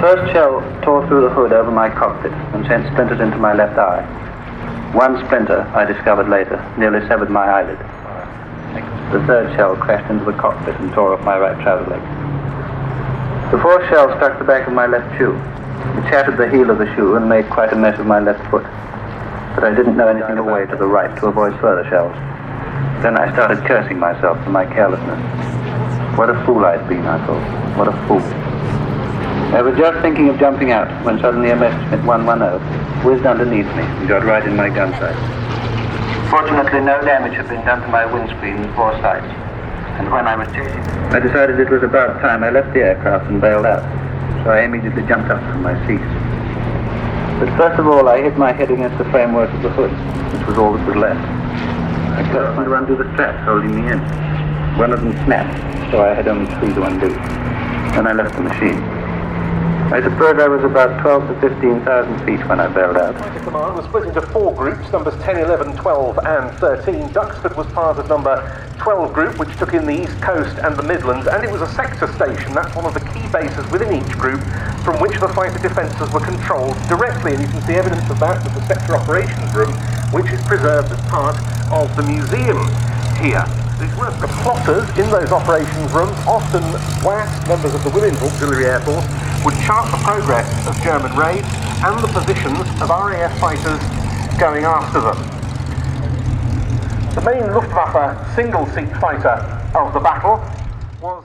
first shell tore through the hood over my cockpit and sent splinters into my left eye. One splinter, I discovered later, nearly severed my eyelid. The third shell crashed into the cockpit and tore off my right trouser leg. The fourth shell struck the back of my left shoe. It shattered the heel of the shoe and made quite a mess of my left foot. But I didn't know anything away to the right to avoid further shells. Then I started cursing myself for my carelessness. What a fool I'd been, I thought. What a fool. I was just thinking of jumping out when suddenly a Messerschmitt 110 whizzed underneath me and got right in my gun sight. Fortunately, no damage had been done to my windscreen and fore sights. And when I was chasing, I decided it was about time I left the aircraft and bailed out. So I immediately jumped up from my seat. But first of all, I hit my head against the framework of the hood, which was all that was left. I got to undo the straps holding me in. One of them snapped, so I had only 3 to undo. Then I left the machine. I suppose I was about 12 to 15,000 feet when I bailed out. The command was split into 4 groups, numbers 10, 11, 12 and 13. Duxford was part of number 12 group, which took in the East Coast and the Midlands, and it was a sector station. That's one of the key bases within each group from which the fighter defences were controlled directly, and you can see evidence of that with the sector operations room, which is preserved as part of the museum here. These were the plotters in those operations rooms, often WAS, members of the Women's Auxiliary Air Force, would chart the progress of German raids and the positions of RAF fighters going after them. The main Luftwaffe single-seat fighter of the battle was